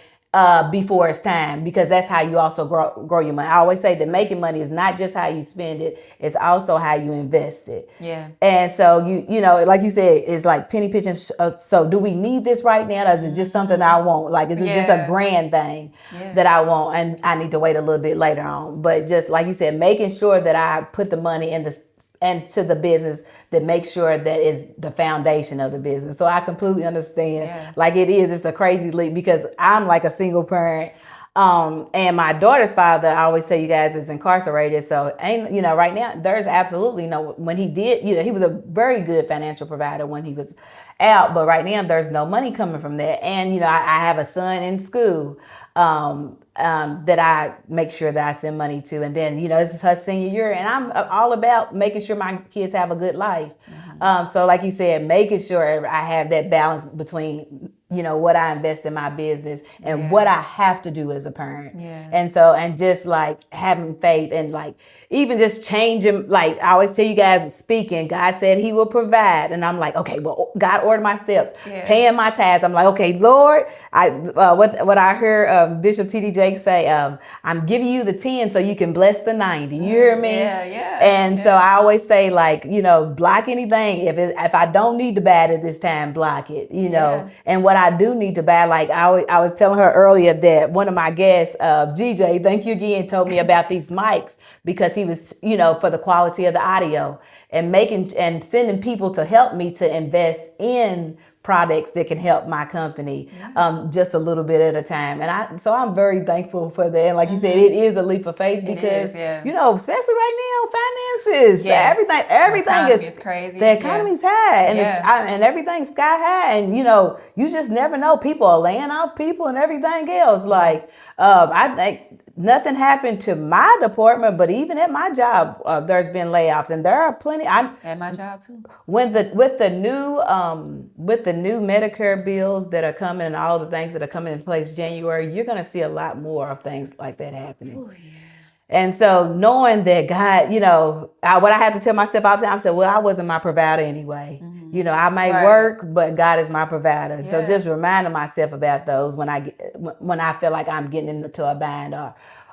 before it's time, because that's how you also grow your money. I always say that making money is not just how you spend it, it's also how you invest it. Yeah. And so you know, like you said, it's like penny pitching. So do we need this right now? Or is it just something I want? Like, is it just a grand thing that I want and I need to wait a little bit later on? But just like you said, making sure that I put the money into the business that makes sure that is the foundation of the business. So I completely understand. Yeah. Like it's a crazy leap because I'm like a single parent. And my daughter's father, I always say you guys, is incarcerated. So right now there's absolutely no, when he did, he was a very good financial provider when he was out, but right now there's no money coming from that. And, I have a son in school. That I make sure that I send money to. And then, this is her senior year and I'm all about making sure my kids have a good life. So like you said, making sure I have that balance between, what I invest in my business and what I have to do as a parent. Yeah. And just like having faith and like even just changing, like I always tell you guys speaking, God said he will provide. And I'm like, okay, well, God ordered my steps, paying my tithes. I'm like, okay, Lord, what I heard Bishop T.D. Jakes say, I'm giving you the 10 so you can bless the 90. You hear me? Yeah. And so I always say like, block anything. If I don't need to buy it at this time, block it, and what I do need to buy, like I was telling her earlier that one of my guests, GJ, thank you again, told me about these mics because he was, for the quality of the audio and sending people to help me to invest in products that can help my company just a little bit at a time. And so I'm very thankful for that. And like you said, it is a leap of faith because, especially right now, finances, everything is crazy. The economy's high and and everything's sky high. And, you just never know. People are laying off people and everything else. Like, I think nothing happened to my department, but even at my job, there's been layoffs, and there are plenty. At my job too. With the new Medicare bills that are coming and all the things that are coming in place January, you're going to see a lot more of things like that happening. Ooh, yeah. And so knowing that God, what I have to tell myself all the time, I said, well, I wasn't my provider anyway. I may work, but God is my provider. Yeah. So just reminding myself about those when I feel like I'm getting into a bind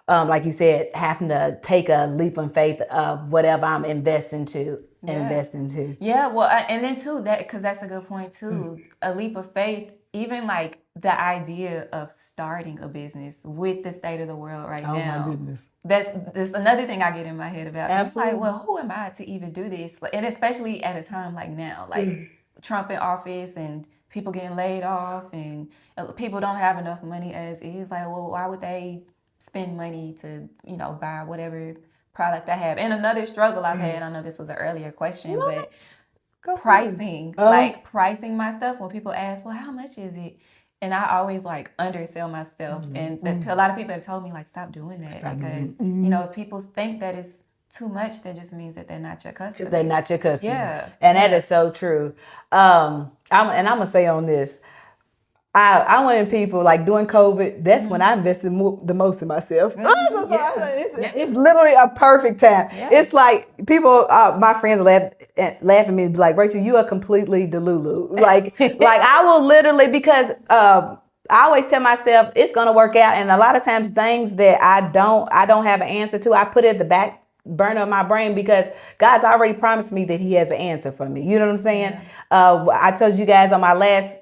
like you said, having to take a leap of faith of whatever I'm investing to and invest into. Yeah, well, and then too, that because that's a good point too. A leap of faith, even like the idea of starting a business with the state of the world right now. Oh my goodness. That's another thing I get in my head about. Absolutely. It's like, well, who am I to even do this? And especially at a time like now, like Trump in office and people getting laid off and people don't have enough money as is. Like, well, why would they spend money to, buy whatever product I have? And another struggle I've had, I know this was an earlier question, but pricing, like pricing my stuff. When people ask, well, how much is it? And I always like undersell myself. And a lot of people have told me like, stop doing that because, if people think that it's too much, that just means that they're not your customer. They're not your customer. Yeah. And that is so true. I'm going to say on this, I went in people like during COVID. That's when I invested the most in myself. It's literally a perfect time. Yeah. It's like people, my friends laugh at me and be like, Rachel, you are completely delulu. Like I will literally, because I always tell myself it's gonna work out, and a lot of times things that I don't have an answer to, I put it at the back burner of my brain because God's already promised me that He has an answer for me. You know what I'm saying? Yeah. I told you guys on my last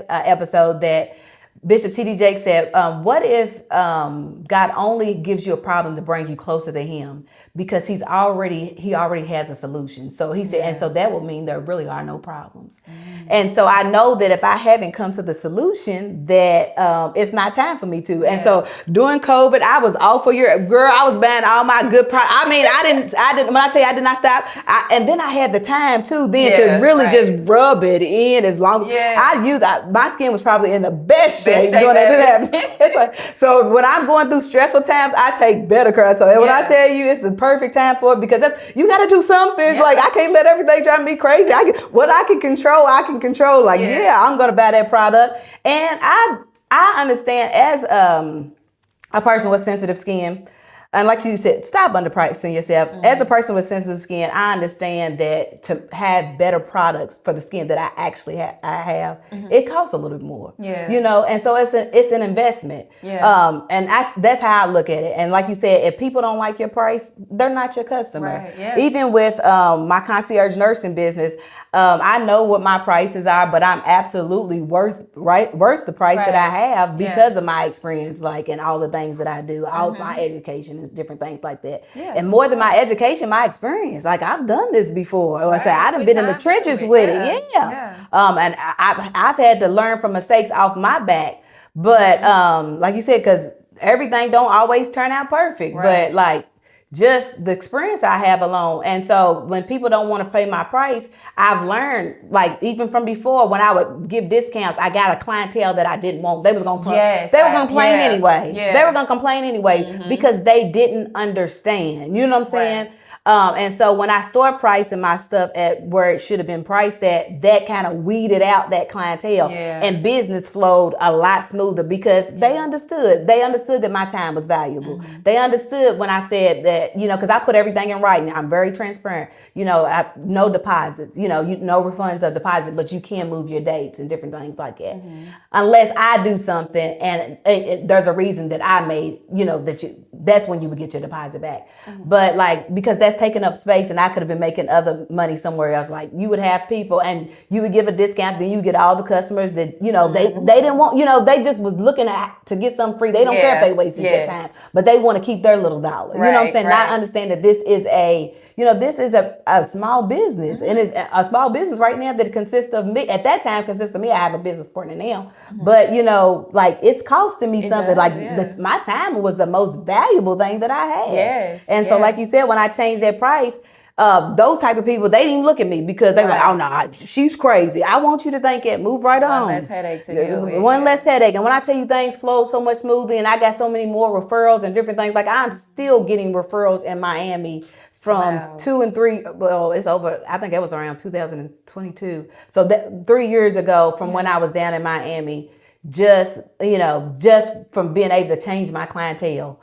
episode that Bishop T.D. Jakes said, what if God only gives you a problem to bring you closer to Him because He already has a solution. So he said, and so that would mean there really are no problems. And so I know that if I haven't come to the solution, that it's not time for me to. And so during COVID, I was all for your girl. I was buying all my good products. I mean, I didn't. When I tell you I did not stop, and then I had the time too then to really just rub it in as long as I used. My skin was probably in the best shape during that. It's like, so when I'm going through stressful times, I take better care. So when I tell you it's the perfect time for it, because you got to do something. Like I can't let everything drive me crazy. What I can control, I can control. Like I'm gonna buy that product, and I understand as a person with sensitive skin. And like you said, stop underpricing yourself. As a person with sensitive skin, I understand that to have better products for the skin that I actually have, it costs a little bit more. Yeah. And so it's an investment. Yeah. And that's how I look at it. And like you said, if people don't like your price, they're not your customer. Right. Yeah. Even with my concierge nursing business, I know what my prices are, but I'm absolutely worth the price that I have because of my experience, and all the things that I do, all my education. Different things like that. Yeah. And more than my education, my experience. Like I've done this before. Like I said, I've been in the trenches with it. Yeah. And I've had to learn from mistakes off my back. But like you said, because everything don't always turn out perfect. Right. But just the experience I have alone. And so when people don't want to pay my price, I've learned, even from before, when I would give discounts, I got a clientele that I didn't want. They was going to complain. They were going to complain anyway. Yeah. They were going to complain anyway because they didn't understand. You know what I'm saying? Right. And so when I start pricing my stuff at where it should have been priced at, that kind of weeded out that clientele, and business flowed a lot smoother because they understood. They understood that my time was valuable. They understood when I said that, because I put everything in writing. I'm very transparent. No deposits, no refunds of deposit, but you can move your dates and different things like that. Unless I do something and there's a reason that I made, that's when you would get your deposit back. But because that's taking up space and I could have been making other money somewhere else. You would have people and you would give a discount, then you get all the customers that, they didn't want, they just was looking to get something free. They don't care if they wasted your time, but they want to keep their little dollar. You know what I'm saying? Right. And I understand that this is a small business and it's a small business right now that consists of me. At that time consists of me. I have a business partner now, but it's costing me something. My time was the most valuable thing that I had. Yes. And so like you said, when I changed that price, those type of people, they didn't look at me because they were like, oh no, she's crazy. I want you to think it. Move right on. One less headache to deal with. One less headache. And when I tell you things flow so much smoothly and I got so many more referrals and different things, I'm still getting referrals in Miami from 2 and 3. Well, it's over. I think it was around 2022. So that 3 years ago from when I was down in Miami, just from being able to change my clientele.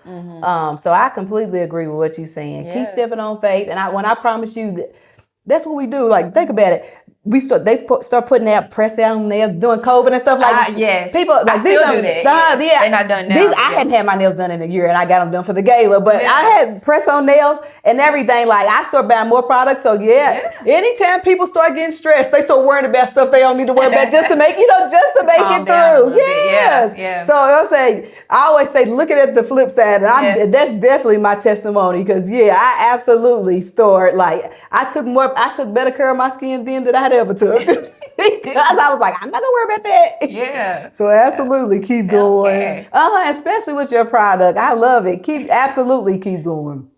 So I completely agree with what you're saying. Keep stepping on faith. And when I promise you that's what we do. Think about it. start putting out press down nails, doing COVID and stuff like this. Yes. People like I these still do that. yeah. And I've done now. These I hadn't had my nails done in a year, and I got them done for the gala. But I had press on nails and everything. Like I start buying more products. So anytime people start getting stressed, they start worrying about stuff they don't need to worry about just to make it through. Yes. Yeah. So I always say, look at it the flip side, and that's definitely my testimony because I absolutely stored like I took better care of my skin then than I had ever took. Because I was like, I'm not gonna worry about that. Yeah. So absolutely keep going. Especially with your product. I love it. Absolutely keep going.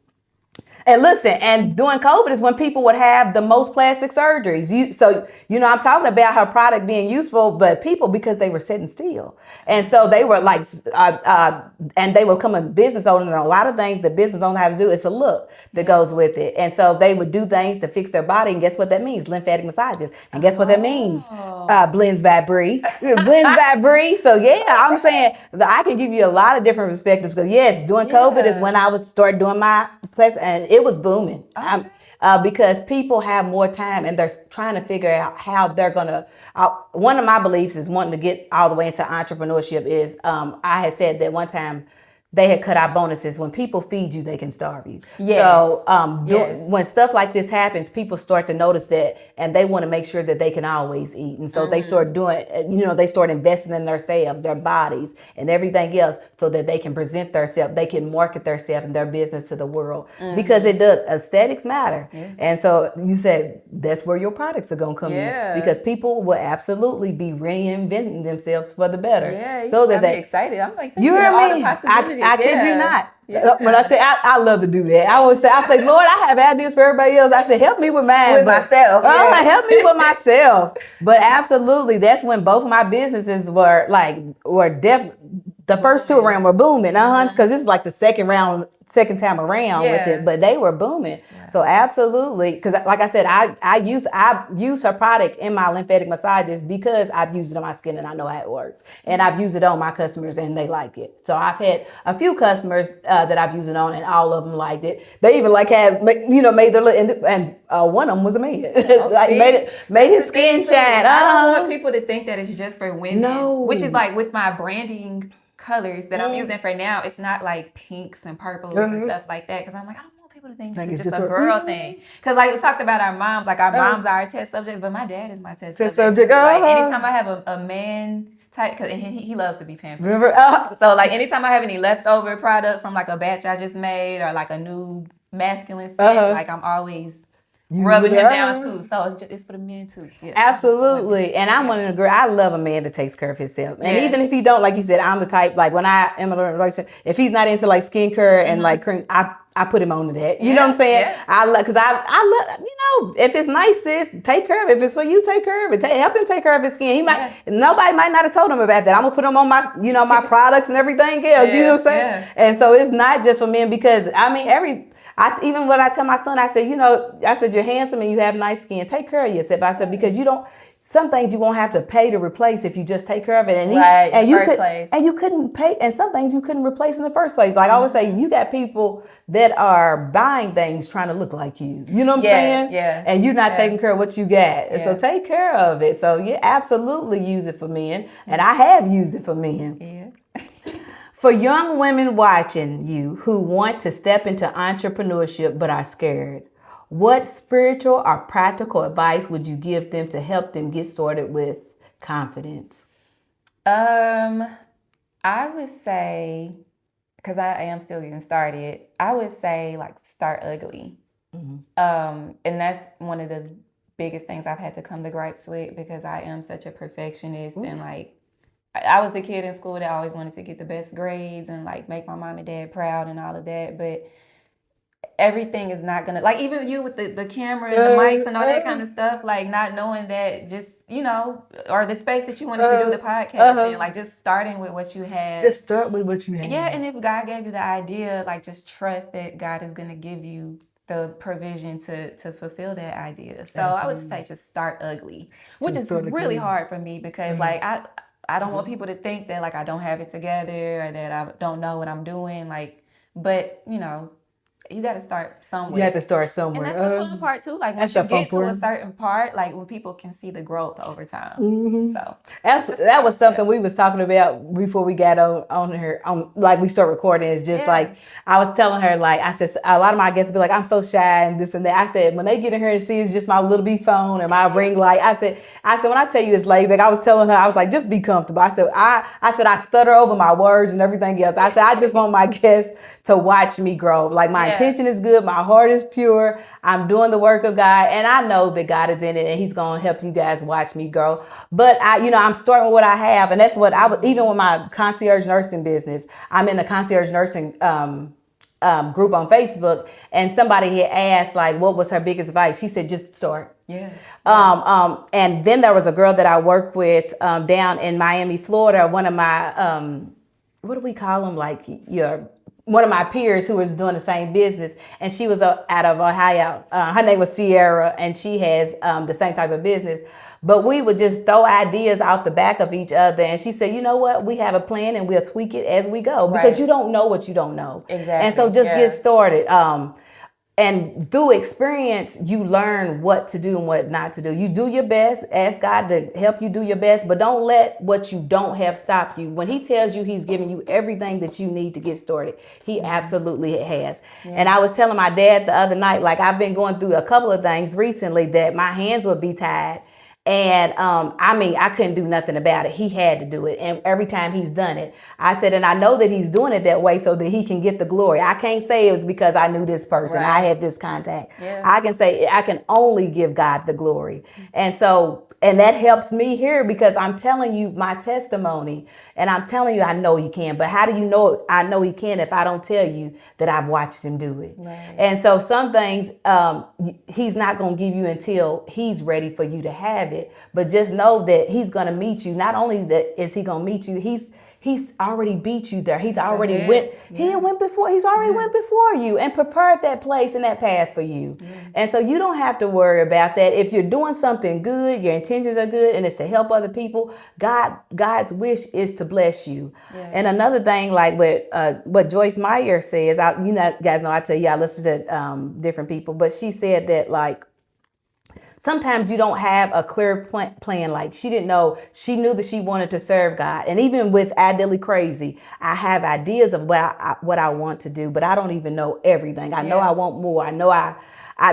And listen, and during COVID is when people would have the most plastic surgeries. I'm talking about her product being useful, but people, because they were sitting still. And so they were like, and they were becoming business owners. And a lot of things that business owners have to do, it's a look that goes with it. And so they would do things to fix their body. And guess what that means? Lymphatic massages. And guess what that means? Blends by Bree. Blends by Bree. So I'm saying that I can give you a lot of different perspectives because during COVID is when I would start doing my plastic, and it was booming. Because people have more time and they're trying to figure out how they're gonna. One of my beliefs is wanting to get all the way into entrepreneurship. Is I had said that one time they had cut out bonuses. When people feed you, they can starve you. Yes. So when stuff like this happens, people start to notice that, and they want to make sure that they can always eat. And so they start doing, they start investing in themselves, their bodies, and everything else, so that they can present themselves, they can market themselves and their business to the world. Because it does, aesthetics matter. Yeah. And so you said that's where your products are gonna come in, because people will absolutely be reinventing themselves for the better. Yeah, so that they excited. I'm like, you hear me? I kid you not. Yeah. When I tell you, I love to do that. I say, Lord, I have ideas for everybody else. I say, help me with mine. Myself. Help me with myself. But absolutely, that's when both of my businesses were definitely, the first two around were booming. Because this is like the second time around with it, but they were booming. Yeah. So absolutely, because like I said, I use her product in my lymphatic massages because I've used it on my skin and I know how it works, and I've used it on my customers and they like it. So I've had a few customers that I've used it on, and all of them liked it. They even made their look, and one of them was a man, made his skin shine. I don't want people to think that it's just for women. No, which is like with my branding colors that I'm using for now, it's not like pinks and purples and stuff like that, because I'm like, I don't want people to think this is just a girl thing. Because like we talked about our moms, like our moms are our test subjects, but my dad is my test subject. Like anytime I have a man type, because he loves to be pampered. So like anytime I have any leftover product from like a batch I just made, or like a new masculine scent, like I'm always rubbing him down too. So it's for the men too. Yeah. Absolutely. And I'm one of the girls, I love a man that takes care of himself. And even if he don't, like you said, I'm the type, like when I am in a relationship, if he's not into like skincare and like cream, I put him on to that. You know what I'm saying? Yeah. I love, if it's nice, sis, take care of it. If it's for you, take care of it. Help him take care of his skin. Nobody might not have told him about that. I'm gonna put him on my, my products and everything else. You know what I'm saying? Yeah. And so it's not just for men, because even when I tell my son, I said, you're handsome and you have nice skin. Take care of yourself. I said, because some things you won't have to pay to replace if you just take care of it. And you couldn't pay, and some things you couldn't replace in the first place. Like I always say, you got people that are buying things trying to look like you. You know what I'm saying? Yeah. And you're not taking care of what you got. Yeah. So take care of it. So absolutely use it for men. And I have used it for men. Yeah. For young women watching you who want to step into entrepreneurship but are scared, what spiritual or practical advice would you give them to help them get started with confidence? I would say, because I am still getting started, I would say like start ugly. Mm-hmm. And that's one of the biggest things I've had to come to gripes with, because I am such a perfectionist. Ooh. And like, I was the kid in school that always wanted to get the best grades and like make my mom and dad proud and all of that. But everything is not gonna, like even you with the camera and the mics and all that kind of stuff, like not knowing that, just, or the space that you wanted to do the podcast in, like just starting with what you have. Just start with what you have. Yeah, and if God gave you the idea, like just trust that God is gonna give you the provision to fulfill that idea. So absolutely. I would say just start ugly, which is really hard for me, because like I don't want people to think that like I don't have it together or that I don't know what I'm doing. Like, but You got to start somewhere. You have to start And somewhere. that's the fun part too. Like once That's you the fun get to a part. certain part, like when people can see the growth over time. So That was something we was talking about before we got on here. Like we start recording. It's just like I was telling her, like I said, a lot of my guests be like, I'm so shy and this and that. I said when they get in here and see it's just my little B phone and my ring light. I said when I tell you it's laid back, I was telling her, I was like, just be comfortable. I said I stutter over my words and everything else. I said I just want my guests to watch me grow. Like my intention is good, my heart is pure. I'm doing the work of God, and I know that God is in it, and He's gonna help you guys watch me grow. But I'm starting with what I have, and that's what I was. Even with my concierge nursing business, I'm in the concierge nursing group on Facebook, and somebody had asked like, what was her biggest advice? She said, just start. Yeah. And then there was a girl that I worked with down in Miami, Florida. One of my what do we call them? Like one of my peers who was doing the same business, and she was out of Ohio. Her name was Sierra, and she has the same type of business. But we would just throw ideas off the back of each other. And she said, you know what? We have a plan and we'll tweak it as we go because you don't know what you don't know. Exactly. And so just get started. And through experience, you learn what to do and what not to do. You do your best, ask God to help you do your best, but don't let what you don't have stop you. When He tells you He's giving you everything that you need to get started, He absolutely has. Yeah. And I was telling my dad the other night, like I've been going through a couple of things recently that my hands would be tied. And I couldn't do nothing about it. He had to do it. And every time He's done it, I said, and I know that He's doing it that way so that He can get the glory. I can't say it was because I knew this person. Right. I had this contact. Yeah. I can say I can only give God the glory. And that helps me here because I'm telling you my testimony and I'm telling you I know He can. But how do you know I know He can if I don't tell you that I've watched Him do it? Right. And so some things He's not going to give you until He's ready for you to have it. But just know that He's going to meet you. Not only that is He going to meet you, He's already beat you there. He's already went. Yeah. He went before. He's already went before you and prepared that place and that path for you. Yeah. And so you don't have to worry about that. If you're doing something good, your intentions are good, and it's to help other people. God's wish is to bless you. Yeah. And another thing, like what Joyce Meyer says, guys know I tell you I listen to different people, but she said that like. Sometimes you don't have a clear plan. Like she didn't know, she knew that she wanted to serve God. And even with Ideally Crazy, I have ideas of what I want to do, but I don't even know everything. I know I want more. I know I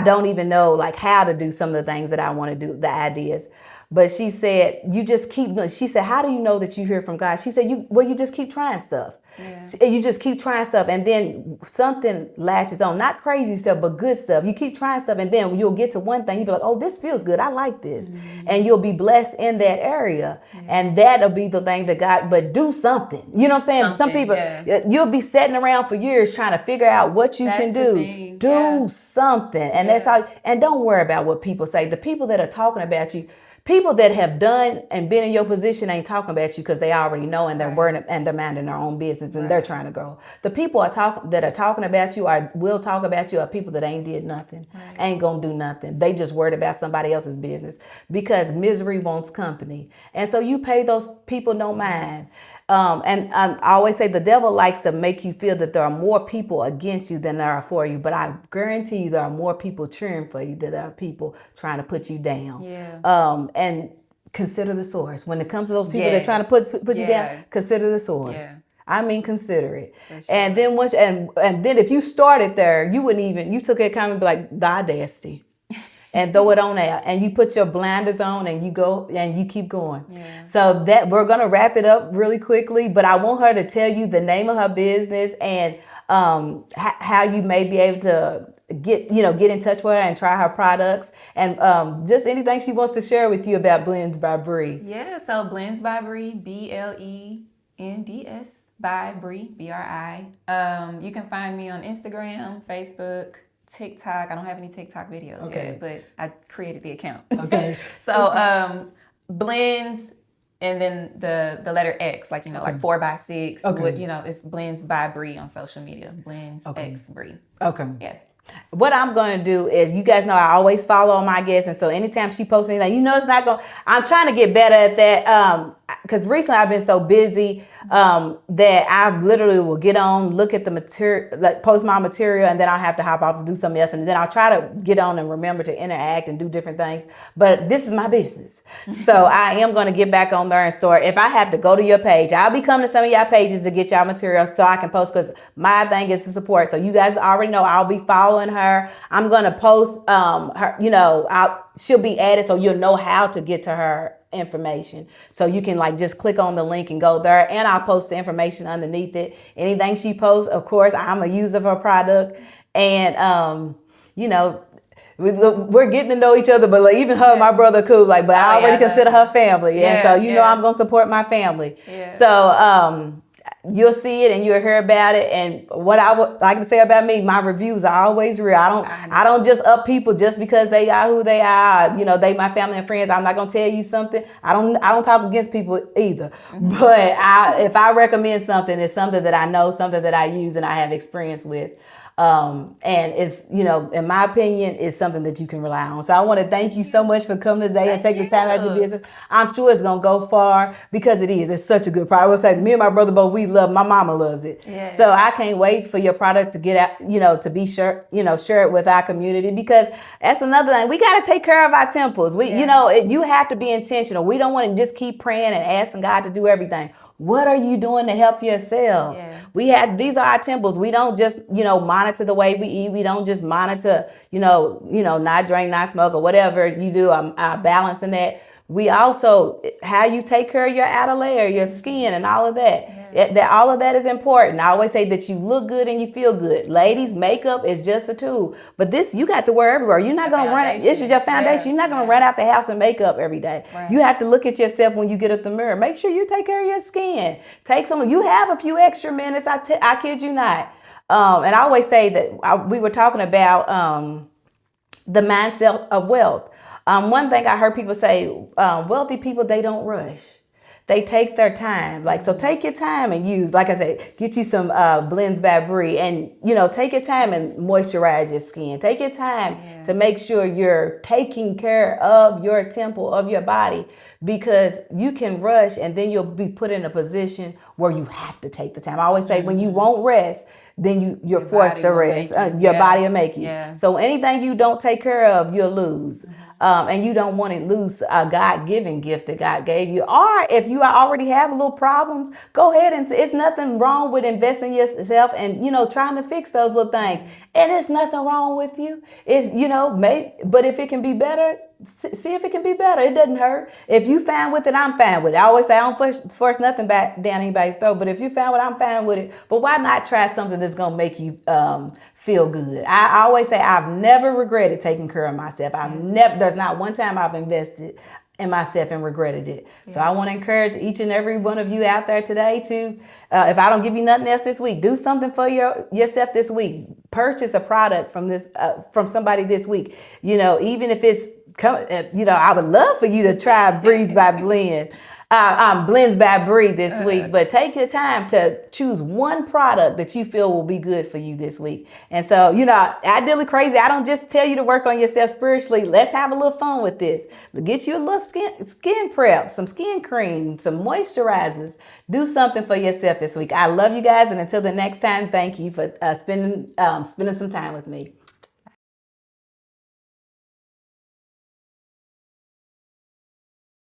don't even know like how to do some of the things that I want to do, the ideas. But she said, you just keep going. She said, how do you know that you hear from God? She said, you just keep trying stuff. Yeah. You just keep trying stuff. And then something latches on, not crazy stuff, but good stuff. You keep trying stuff. And then you'll get to one thing. You'll be like, oh, this feels good. I like this. Mm-hmm. And you'll be blessed in that area. Mm-hmm. And that'll be the thing that God, but do something. You know what I'm saying? Some people, you'll be sitting around for years trying to figure out what you can do. Do something. And that's all. And don't worry about what people say. The people that are talking about you, people that have done and been in your position ain't talking about you because they already know and they're worried and they're minding their own business and they're trying to grow. The people that are talking about you will talk about you are people that ain't did nothing, ain't gonna do nothing. They just worried about somebody else's business because misery wants company. And so you pay those people no mind. And I always say the devil likes to make you feel that there are more people against you than there are for you. But I guarantee you there are more people cheering for you than there are people trying to put you down. Yeah. And consider the source. When it comes to those people that are trying to put you down, consider the source. Yeah. I mean, consider it. Sure. And then once and then if you started there, you took that comment and be like, the audacity. And throw it on out, and you put your blinders on, and you go, and you keep going. Yeah. So that we're gonna wrap it up really quickly, but I want her to tell you the name of her business and how you may be able to get in touch with her and try her products, and just anything she wants to share with you about Blends by Bree. Yeah, so Blends by Bree, BLENDS by Bree, BRI. You can find me on Instagram, Facebook, TikTok. I don't have any TikTok videos yet, but I created the account. Okay. So Blends and then the letter X, like 4x6. Okay. It's Blends by Bree on social media. Blends X Bree. Okay. Yeah. What I'm going to do is, you guys know I always follow my guests, and so anytime she posts anything, it's not going. I'm trying to get better at that, because recently I've been so busy that I literally will get on, look at the material, like post my material, and then I'll have to hop off to do something else, and then I'll try to get on and remember to interact and do different things. But this is my business, so I am going to get back on there and start. If I have to go to your page, I'll be coming to some of y'all pages to get y'all material so I can post, because my thing is to support. So you guys already know I'll be following her. I'm gonna post her, she'll be added so you'll know how to get to her information. So you can like just click on the link and go there, and I'll post the information underneath it. Anything she posts, of course, I'm a user of her product, and we're getting to know each other, but like even her and my brother cool, like, but I already consider her family. And so I'm gonna support my family. So you'll see it and you'll hear about it. And what I would like to say about me, my reviews are always real. I don't just up people just because they are who they are. They my family and friends. I'm not gonna tell you something. I don't talk against people either. But if I recommend something, it's something that I know, something that I use and I have experience with. And it's, in my opinion, it's something that you can rely on. So I want to thank you so much for coming today and taking the time out of your business. I'm sure it's going to go far, because it is. It's such a good product. I will say, me and my brother both, we love, my mama loves it. Yes. So I can't wait for your product to get out, to be share it with our community, because that's another thing. We got to take care of our temples. You have to be intentional. We don't want to just keep praying and asking God to do everything. What are you doing to help yourself? Yeah. These are our temples. We don't just, monitor the way we eat. We don't just monitor, not drink, not smoke, or whatever you do, balancing that. We also, how you take care of your outer layer, your skin, and all of that. Yeah. All of that is important. I always say that you look good and you feel good. Ladies, makeup is just a tool, but this you got to wear everywhere. You're not going to run. This is your foundation. You're not going to run out the house in makeup every day. Right. You have to look at yourself when you get up the mirror. Make sure you take care of your skin. You have a few extra minutes. I kid you not. And I always say that we were talking about the mindset of wealth. One thing I heard people say, wealthy people, they don't rush. They take their time. So take your time and use, like I said, get you some Blends by Brie, and, take your time and moisturize your skin. Take your time to make sure you're taking care of your temple, of your body, because you can rush and then you'll be put in a position where you have to take the time. I always say, when you won't rest, then you're forced to rest. Your body will make you. Yeah. So anything you don't take care of, you'll lose. And you don't want to lose a God-given gift that God gave you. Or if you already have little problems, go ahead, and it's nothing wrong with investing in yourself and, trying to fix those little things. And it's nothing wrong with you. It's, but if it can be better, see if it can be better. It doesn't hurt. If you fine with it, I'm fine with it. I always say I don't force nothing back down anybody's throat, but if you fine with it, I'm fine with it. But why not try something that's going to make you feel good? I always say I've never regretted taking care of myself. There's not one time I've invested in myself and regretted it. Yeah. So I want to encourage each and every one of you out there today to, if I don't give you nothing else this week, do something for yourself this week. Purchase a product from somebody this week. Even if it's, I would love for you to try Blends by Brie this week, but take your time to choose one product that you feel will be good for you this week. And so, ideally crazy, I don't just tell you to work on yourself spiritually. Let's have a little fun with this. Get you a little skin prep, some skin cream, some moisturizers. Do something for yourself this week. I love you guys. And until the next time, thank you for spending some time with me.